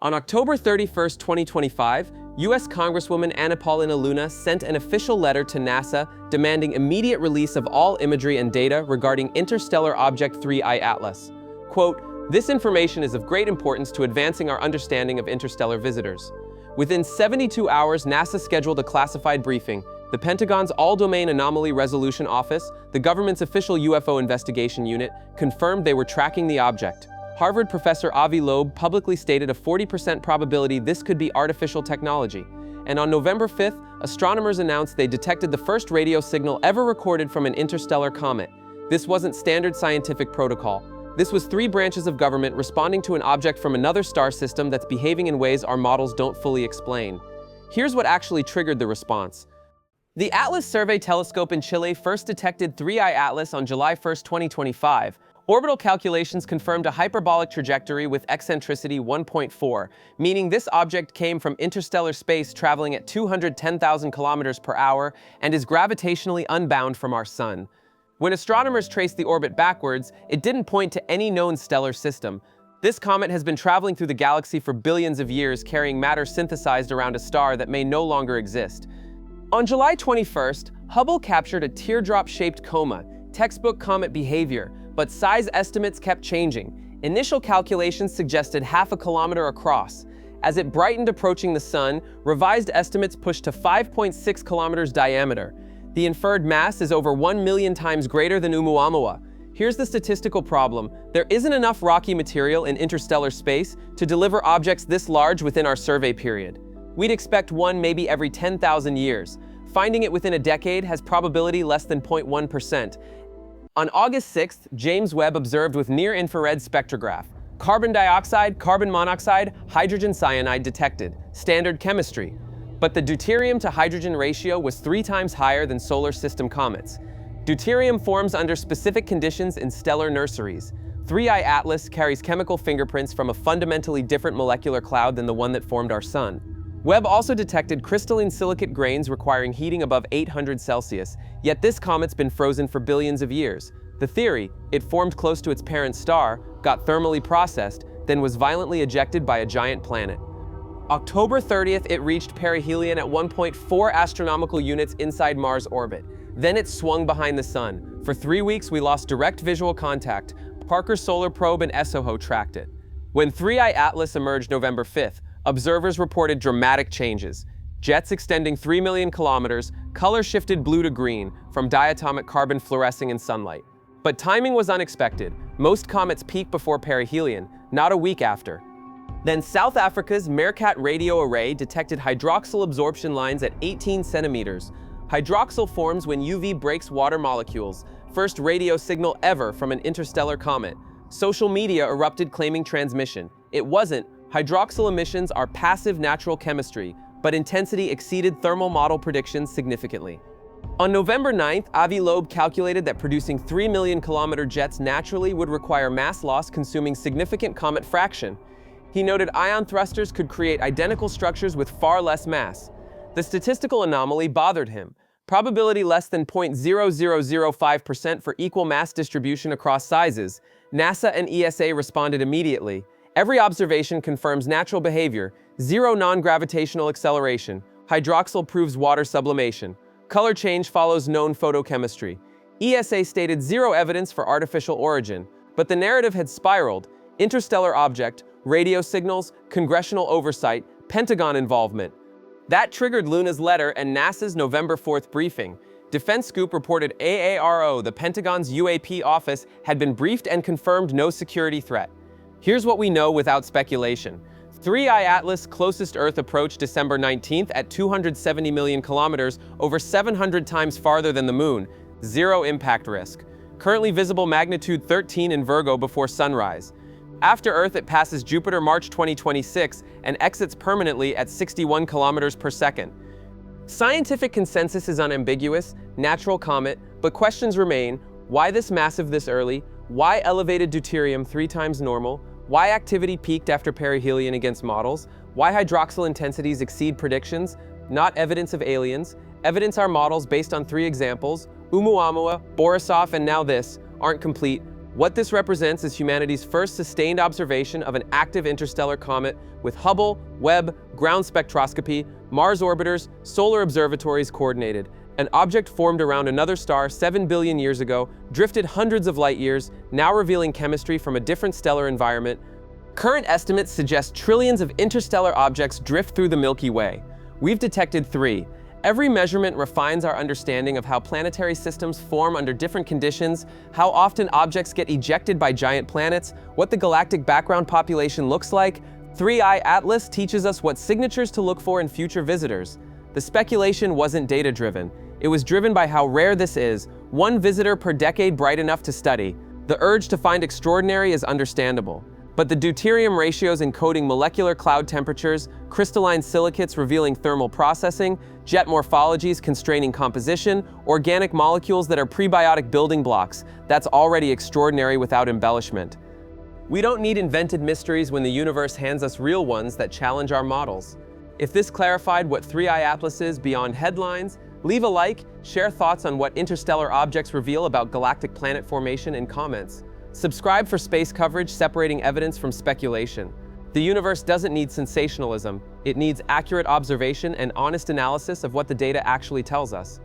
On October 31, 2025, U.S. Congresswoman Anna Paulina Luna sent an official letter to NASA demanding immediate release of all imagery and data regarding interstellar object 3I Atlas. Quote, "This information is of great importance to advancing our understanding of interstellar visitors." Within 72 hours, NASA scheduled a classified briefing. The Pentagon's All-Domain Anomaly Resolution Office, the government's official UFO investigation unit, confirmed they were tracking the object. Harvard professor Avi Loeb publicly stated a 40% probability this could be artificial technology. And on November 5th, astronomers announced they detected the first radio signal ever recorded from an interstellar comet. This wasn't standard scientific protocol. This was 3 branches of government responding to an object from another star system that's behaving in ways our models don't fully explain. Here's what actually triggered the response. The Atlas Survey telescope in Chile first detected 3I Atlas on July 1, 2025. Orbital calculations confirmed a hyperbolic trajectory with eccentricity 1.4, meaning this object came from interstellar space traveling at 210,000 kilometers per hour and is gravitationally unbound from our sun. When astronomers traced the orbit backwards, it didn't point to any known stellar system. This comet has been traveling through the galaxy for billions of years, carrying matter synthesized around a star that may no longer exist. On July 21st, Hubble captured a teardrop-shaped coma, textbook comet behavior, but size estimates kept changing. Initial calculations suggested half a kilometer across. As it brightened approaching the sun, revised estimates pushed to 5.6 kilometers diameter. The inferred mass is over 1 million times greater than Oumuamua. Here's the statistical problem. There isn't enough rocky material in interstellar space to deliver objects this large within our survey period. We'd expect one maybe every 10,000 years. Finding it within a decade has probability less than 0.1%. On August 6th, James Webb observed with near-infrared spectrograph. Carbon dioxide, carbon monoxide, hydrogen cyanide detected. Standard chemistry. But the deuterium to hydrogen ratio was 3 times higher than solar system comets. Deuterium forms under specific conditions in stellar nurseries. 3I Atlas carries chemical fingerprints from a fundamentally different molecular cloud than the one that formed our sun. Webb also detected crystalline silicate grains requiring heating above 800 Celsius, yet this comet's been frozen for billions of years. The theory, it formed close to its parent star, got thermally processed, then was violently ejected by a giant planet. October 30th, it reached perihelion at 1.4 astronomical units inside Mars' orbit. Then it swung behind the sun. For 3 weeks, we lost direct visual contact. Parker's solar probe and SOHO tracked it. When 3I Atlas emerged November 5th, observers reported dramatic changes. Jets extending 3 million kilometers, color shifted blue to green from diatomic carbon fluorescing in sunlight. But timing was unexpected. Most comets peak before perihelion, not a week after. Then South Africa's Meerkat radio array detected hydroxyl absorption lines at 18 centimeters. Hydroxyl forms when UV breaks water molecules, first radio signal ever from an interstellar comet. Social media erupted claiming transmission. It wasn't. Hydroxyl emissions are passive natural chemistry, but intensity exceeded thermal model predictions significantly. On November 9th, Avi Loeb calculated that producing 3 million kilometer jets naturally would require mass loss consuming significant comet fraction. He noted ion thrusters could create identical structures with far less mass. The statistical anomaly bothered him. Probability less than 0.0005% for equal mass distribution across sizes. NASA and ESA responded immediately. Every observation confirms natural behavior. 0 non-gravitational acceleration. Hydroxyl proves water sublimation. Color change follows known photochemistry. ESA stated 0 evidence for artificial origin, but the narrative had spiraled. Interstellar object, radio signals, congressional oversight, Pentagon involvement. That triggered Luna's letter and NASA's November 4th briefing. Defense Scoop reported AARO, the Pentagon's UAP office, had been briefed and confirmed no security threat. Here's what we know without speculation. 3I Atlas closest Earth approached December 19th at 270 million kilometers, over 700 times farther than the Moon. 0 impact risk. Currently visible magnitude 13 in Virgo before sunrise. After Earth, it passes Jupiter March 2026 and exits permanently at 61 kilometers per second. Scientific consensus is unambiguous, natural comet, but questions remain. Why this massive this early? Why elevated deuterium 3 times normal? Why activity peaked after perihelion against models? Why hydroxyl intensities exceed predictions? Not evidence of aliens. Evidence our models based on 3 examples, Oumuamua, Borisov, and now this, aren't complete. What this represents is humanity's first sustained observation of an active interstellar comet with Hubble, Webb, ground spectroscopy, Mars orbiters, solar observatories coordinated. An object formed around another star 7 billion years ago, drifted hundreds of light years, now revealing chemistry from a different stellar environment. Current estimates suggest trillions of interstellar objects drift through the Milky Way. We've detected 3. Every measurement refines our understanding of how planetary systems form under different conditions, how often objects get ejected by giant planets, what the galactic background population looks like. 3i Atlas teaches us what signatures to look for in future visitors. The speculation wasn't data-driven. It was driven by how rare this is, one visitor per decade bright enough to study. The urge to find extraordinary is understandable. But the deuterium ratios encoding molecular cloud temperatures, crystalline silicates revealing thermal processing, jet morphologies constraining composition, organic molecules that are prebiotic building blocks, that's already extraordinary without embellishment. We don't need invented mysteries when the universe hands us real ones that challenge our models. If this clarified what 3i Atlas is beyond headlines, leave a like, share thoughts on what interstellar objects reveal about galactic planet formation in comments. Subscribe for space coverage separating evidence from speculation. The universe doesn't need sensationalism, it needs accurate observation and honest analysis of what the data actually tells us.